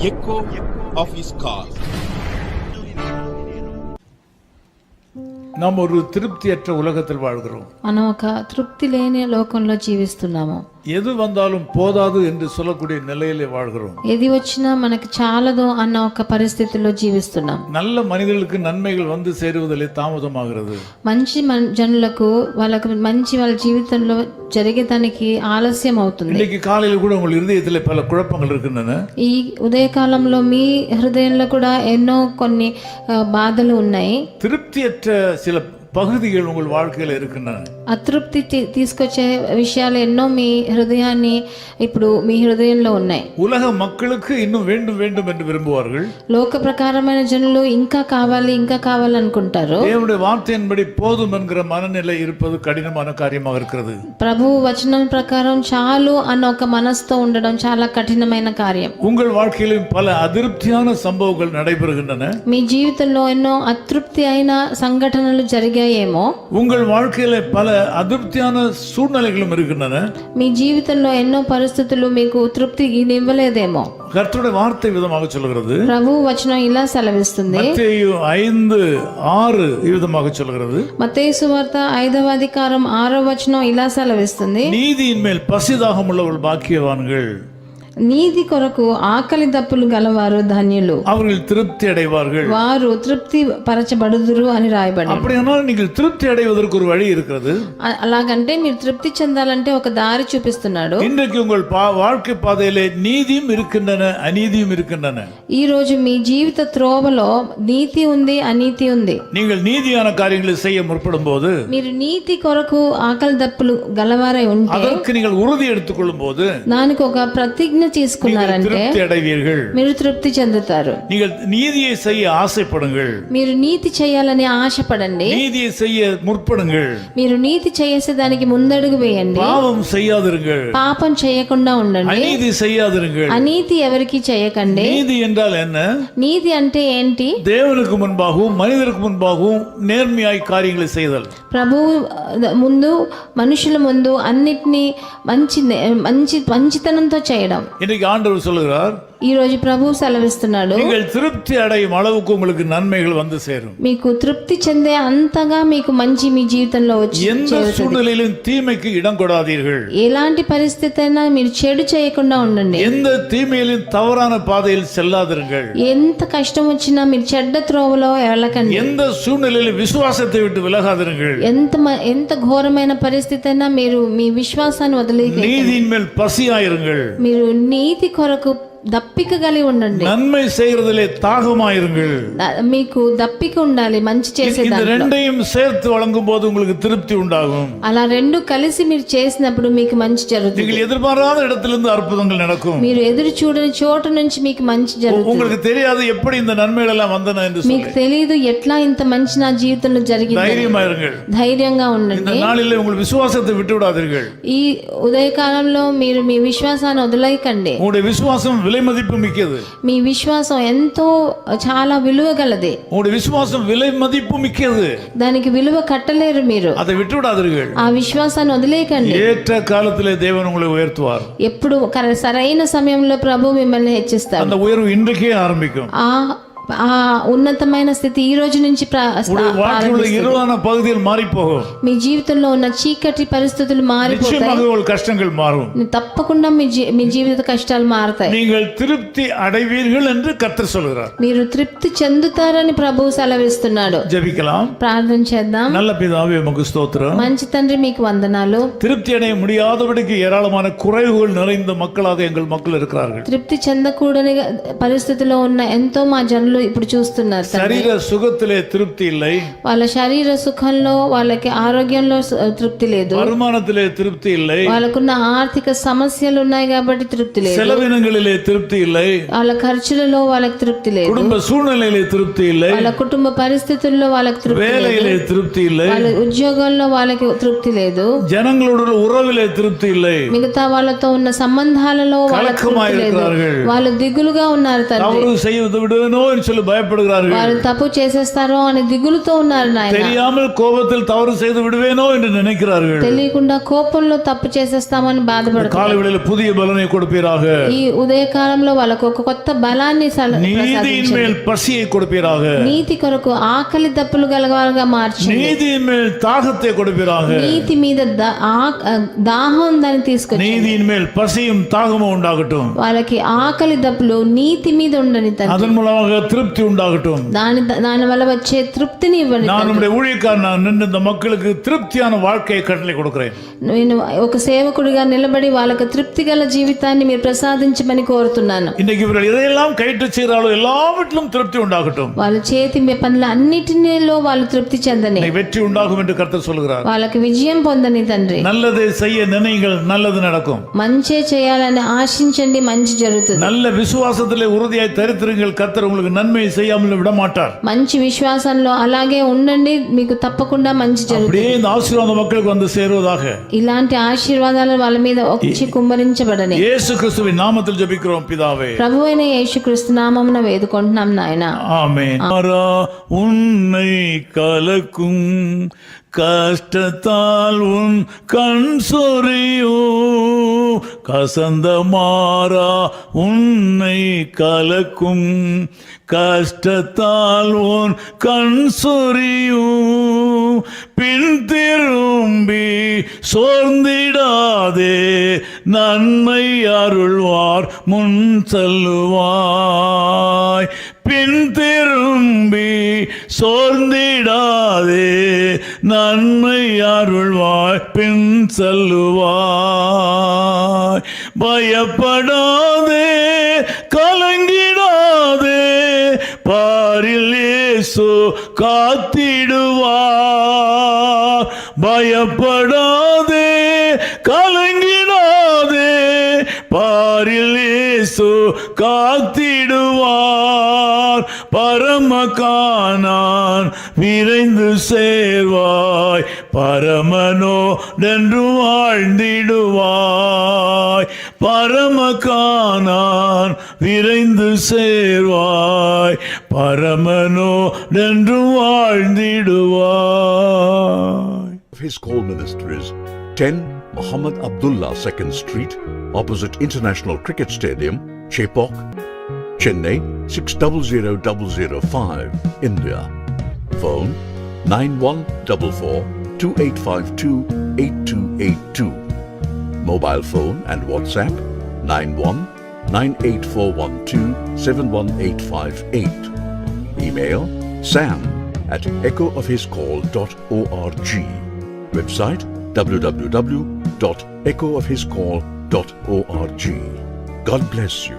echo of his call. நாம் ஒரு திருப்தியற்ற உலகத்தில் வாழ்கிறோம். మనం ఒక తృప్తి లేని లోకంలో జీవిస్తున్నాము. எது வந்தாலும் போதாது என்று சொல்லக்கூடிய நிலையிலே வாழ்கிறோம். ఏది వచ్చినా మనకి చాలదు అన్న ఒక పరిస్థితిలో జీవిస్తున్నాం. நல்ல மனிதர்களுக்கு நன்மைகள் வந்து சேருவதிலே தாமதமாகிறது. మంచి జనులకు వాళ్ళకి మంచి వాళ్ళ జీవితంలో జరిగేదానికి ఆలస్యం అవుతుంది. இன்னைக்கு காலையில் கூட உங்கள் இதயத்திலே பல குழப்பங்கள் இருக்கின்றன. ఈ ఉదయకాలంలో మీ హృదయంలో కూడా ఎన్నో కొన్ని బాధలు ఉన్నాయి. திருப்தியற்ற சில பகுதிகள் உங்கள் வாழ்க்கையில் இருக்கின்றன. అతృప్తి తీసుకొచ్చే విషయాలు ఎన్నో మీ హృదయాన్ని ఇప్పుడు మీ హృదయంలో ఉన్నాయి. உலக மக்களுக்கு இன்னும் வேண்டும் வேண்டும் என்று விரும்புவார்கள். లోక ప్రకారమైన జనులు ఇంకా కావాలి అనుకుంటారు. தேவனுடைய வார்த்தையின்படி போதும் என்கிற மனநிலை இருப்பது கடினமான காரியமாக இருக்கிறது. ప్రభు వచనం ప్రకారం చాలు అన్న ఒక మనసుతో ఉండడం చాలా కఠినమైన కార్యం. உங்கள் வாழ்க்கையிலும் பல அதிருப்தியான சம்பவங்கள் நடைபெறுகின்றன. మీ జీవితంలో ఎన్నో అతృప్తి అయిన సంఘటనలు జరిగాయేమో. உங்கள் வாழ்க்கையில பல அதிருப்தியான சூழ்நிலைகளும் இருக்கின்றன. మీ జీవితంలో ఎన్నో పరిస్థితులు మీకు తృప్తి ఇవ్వలేదేమో. கர்த்தருடைய வார்த்தை விதமாக சொல்கிறது. ప్రభు వచనం ఇలా సెలవిస్తుంది. மత్తேயு 5:6 ఈ విధமாக சொல்கிறது. మత్తయి సువార్త 5వ అధ్యాయం 6వ వచనం ఇలా సెలవిస్తుంది. நீதியின் மேல் பசிதாகம் உள்ளவர்கள் பாக்கியவான்கள். నీతి కొరకు ఆకలి దప్పులు గలవారు ధన్యులు, அவர்கள் திருப்தி அடைவார்கள். వారు తృప్తి పరచబడుదురు అని రాయబడింది. அப்படியானால் நீங்கள் திருப்தி அடைவதற்கு ஒரு வழி இருக்கிறது. అలాగంటే మీరు తృప్తి చెందాలంటే ఒక దారి చూపిస్తున్నాడు. இன்றைக்கு உங்கள் வாழ்க்கை பாதையிலே நீதியும் இருக்கின்றன, அநீதியும் இருக்கின்றன. ఈ రోజు మీ జీవిత త్రోవలో నీతి ఉంది, అనీతి ఉంది. நீங்கள் நீதியான காரியங்களை செய்ய முற்படும் போது, మీరు నీతి కొరకు ఆకలి దప్పులు గలవారై ఉంటే, அதற்கு நீங்கள் உறுதி எடுத்துக்கொள்ளும் போது, దానికి ఒక ప్రతిజ్ఞ తీసుకున్నారంటే మీరు తృప్తి చెందుతారు. நீங்கள் நீதியை செய்ய ஆசைப்படுங்கள். మీరు నీతి చేయాలని ఆశపడండి. நீதியை செய்ய முற்படுங்கள். మీరు నీతి చేసే దానికి ముందడుగు వేయండి. பாவம் செய்யாதிருங்கள். పాపం చేయకుండా ఉండండి. அநீதி செய்யாதிருங்கள். అనీతి ఎవరికి చేయకండి. நீதி என்றால் என்ன? నీతి అంటే ఏంటి? தேவனுக்கு முன்பாகவும் மனிதருக்கு முன்பாகவும் நேர்மையாய் காரியங்களை செய்தல். ప్రభువు ముందు మనుషుల ముందు అన్నిటినీ మంచితనంతో చేయడం. இன்னைக்கு ஆண்டவர் சொல்லுகிறார், ఈ రోజు ప్రభువు సెలవిస్తున్నాడు, நீங்கள் திருப்தி அடையும் அளவுக்கு உங்களுக்கு நன்மைகள் வந்து சேரும். మీకు తృప్తి చెందే అంతగా మీకు మంచి మీ జీవితంలో వచ్చి எந்த சூழ்நிலையிலும் தீமைக்கு இடம் கொடாதீர்கள். ఎలాంటి పరిస్థితి అయినా మీరు చెడు చేయకుండా ఉండండి. எந்த தீமையிலும் தவறான பாதையில் செல்லாதிருங்கள். ఎంత కష్టం వచ్చినా మీరు చెడ్డ త్రోవలో వెళ్ళకండి. எந்த சூழ்நிலையிலும் விசுவாசத்தை விட்டு விலகாதிருங்கள். ఎంత ఘోరమైన పరిస్థితి అయినా మీరు మీ విశ్వాసాన్ని వదిలేయండి. நீதியின் மேல் பசியாயிருங்கள். మీరు నీతి కొరకు దప్పిక కలిగి ఉండండి. நன்மை செய்கிறதிலே தாகமாயிருங்கள். మీకు దప్పిక ఉండాలి మంచి చేసే இந்த దాంట్లో. ரெண்டையும் சேர்த்து வழங்கும் போது உங்களுக்கு திருப்தி உண்டாகும். అలా రెండు కలిసి మీరు చేసినప్పుడు మీకు మంచి జరుగుతుంది. நீங்கள் எதிர்பாராத இடத்திலிருந்து அற்புதங்கள் நடக்கும். మీరు ఎదురు చూడని చోటు నుంచి మీకు మంచి జరుగుతుంది. உங்களுக்கு தெரியாது எப்படி இந்த நன்மைகள் எல்லாம் வந்தன என்று சொல்லி. మీకు తెలియదు ఎట్లా ఇంత మంచి నా జీవితంలో జరిగింది. ధైర్యமாயிருங்கள். ధైర్యంగా இந்த ఉండండి. நாளிலே உங்கள் விசுவாசத்தை விட்டு விடாதீர்கள். ఈ ఉదయకాలంలో మీరు మీ విశ్వాసాన్ని వదిలేయకండి. உங்களுடைய விசுவாசம் விலை மதிப்பு மிக்கது. మీ విశ్వాసం ఎంతో చాలా విలువ గలది. உங்களுடைய விசுவாசம் விலை மதிப்பு மிக்கது. దానికి విలువ కట్టలేరు మీరు. அதை விட்டு விடாதீர்கள். ఆ విశ్వాసాన్ని వదిలేయకండి. ஏற்ற காலத்திலே தேவன் உங்களை உயர்த்துவார். ఎప్పుడు సరైన సమయంలో ప్రభు మిమ్మల్ని హెచ్చిస్తారు. அந்த உயர்வு இன்றைக்கே ஆரம்பிக்கும். ఆ ఉన్నతమైన స్థితి ఈ రోజు నుంచి இருளான பகுதியில் மாறி போகும். మీ జీవితంలో ఉన్న చీకటి పరిస్థితులు మారిపోతాయి. కష్టங்கள் மாறும். తప్పకుండా మీ జీవిత కష్టాలు మారతాయి. நீங்கள் திருப்தி அடைவீர்கள் என்று கர்த்தர் சொல்கிறார். మీరు తృప్తి చెందుతారని ప్రభువు సెలవిస్తున్నాడు. ஜெபிக்கலாம். ప్రార్థన చేద్దాం. நல்ல பிதாவே உமக்கு ஸ்தோத்திரம். మంచి తండ్రి మీకు వందనాలు. திருப்தி அடைய முடியாதபடிக்கு ஏராளமான குறைவுகள் நிறைந்த மக்களாக எங்கள் மக்கள் இருக்கிறார்கள். తృప్తి చెందకూడని పరిస్థితిలో ఉన్న ఎంతో మా జనులు ఇప్పుడు చూస్తున్నారు. శరీర సుఖத்திலே திருப்தி இல்லை. వాళ్ళ శరీర సుఖంలో వాళ్ళకి ఆరోగ్యంలో తృప్తి లేదు. வருமானத்திலே திருப்தி இல்லை. వాళ్ళకున్న ఆర్థిక సమస్యలు ఉన్నాయి కాబట్టి తృప్తి లేదు. செலவினங்களிலே திருப்தி இல்லை. వాళ్ళ ఖర్చులలో వాళ్ళకి తృప్తి లేదు. குடும்ப சூழ்நிலையிலே திருப்தி இல்லை. వాళ్ళ కుటుంబ పరిస్థితుల్లో వాళ్ళకి తృప్తి లేదు. வேலையிலே திருப்தி இல்லை. వాళ్ళ ఉద్యోగాల్లో వాళ్ళకి తృప్తి లేదు. జనங்களோட உறவிலே திருப்தி இல்லை. మిగతా వాళ్ళతో ఉన్న సంబంధాలలో వాళ్ళకి తృప్తి లేదు. వాళ్ళు దిగులుగా ఉన్నారు తండ్రి. తవరు செய்வது விடுவேனோ சொல்லி பயப்படுகிறார்கள். వారు తప్పు చేసేస్తారో అని దిగులుతో ఉన్నారు నాయన. தெரியாமல் கோபத்தில் தவறு செய்து விடுவேனோ என்று நினைக்கிறார்கள். తెలియకుండా కోపంలో తప్పు చేసేస్తామని బాధపడుతున్నారు. காலைவேளையில் புதிய பலனை கொடுப்பீராக. ఈ ఉదయకాలంలో వాళ్ళకు ఒక కొత్త బలాన్ని நீதியின் மேல் பசியை கொடுப்பீராக. నీతి కొరకు ఆకలి దప్పులు గలవారుగా మార్చండి. நீதியின் மேல் தாகத்தை கொடுப்பீராக. నీతి మీద దాహం ఉందని తీసుకొచ్చి நீதியின் மேல் பசியும் தாகமும் உண்டாகட்டும். వాళ్ళకి ఆకలి దప్పులు నీతి మీద ఉండని తండ్రి. அதன் மூலமாக திருப்தி உண்டாகட்டும். దాని వల్ల వచ్చే తృప్తిని ఇవ్వండి. நான் உம்முடைய ஊழியக்காரனாக நின்று இந்த மக்களுக்கு திருப்தியான வாழ்க்கையை கட்டளை கொடுக்கிறேன். నేను ఒక సేవకుడిగా నిలబడి వాళ్ళకి తృప్తి గల జీవితాన్ని మీరు ప్రసాదించమని కోరుతున్నాను. இன்னைக்கு இவர்கள் எதையெல்லாம் கைட்டு செய்கிறாளோ எல்லாவற்றிலும் திருப்தி உண்டாகட்டும். వాళ్ళ చేతి పనుల అన్నిటిలో వాళ్ళు తృప్తి చెందని, வெற்றி உண்டாகும் என்று கர்த்தர் சொல்கிறார். వాళ్ళకి విజయం పొందని తండ్రి. நல்லதை செய்ய நினைங்கள், நல்லது நடக்கும். మంచి చేయాలని ఆశించండి, మంచి జరుగుతుంది. நல்ல விசுவாசத்திலே உறுதியாய் தரித்திருங்கள், கர்த்தர் உங்களுக்கு நன்மை செய்யாமல் விட மாட்டார். మంచి విశ్వాసంలో అలాగే ఉండండి, మీకు తప్పకుండా మంచి జరుగుతుంది. அப்படியே இந்த ஆசீர்வாதம் மக்களுக்கு வந்து சேருவதாக. ఇలాంటి ఆశీర్వాదాలు వాళ్ళ మీద వచ్చి కుమ్మరించబడని இயேசு கிறிஸ்துவின் நாமத்தில் ஜெபிக்கிறோம் பிதாவே. ప్రభువైన యేసుక్రీస్తు నామమున వేడుకుంటున్నాం నాయన. ஆமென். உன்னை கலக்கும் கஷ்டத்தால் உன் கண் சொறியோ, கசந்த மாறா உன்னை கலக்கும் கஷ்டத்தால் உன் கண் சொறியோ, பின் திரும்பி சோர்ந்திடாதே, நன்மை அருள்வார் முன் செல்லுவாய். பின் திரும்பி சோர்ந்திடாதே, நன்மை அருள்வாய் பின் செல்லுவாய். பயப்படாதே, கலங்கிடாதே, பாரில் இயேசு காத்திடுவார். பயப்படாதே, கலங்கிடாதே, பாரில் இயேசு காத்திடுவார். பரமகானான் விரைந்து சேர்வாய், பரமனோடென்று வாழ்ந்திடுவாய். பரமகானான் விரைந்து Servai, பரமனோடென்று வாழ்ந்திடுவாய். His Call Ministries, 10 Muhammad Abdullah 2nd Street, opposite International Cricket Stadium, Chepauk, Chennai 600005, India. Phone 9144-2852-8282. Mobile phone and WhatsApp 91-98412-71858. Email sam@echoofhiscall.org. Website www.echoofhiscall.org. God bless you.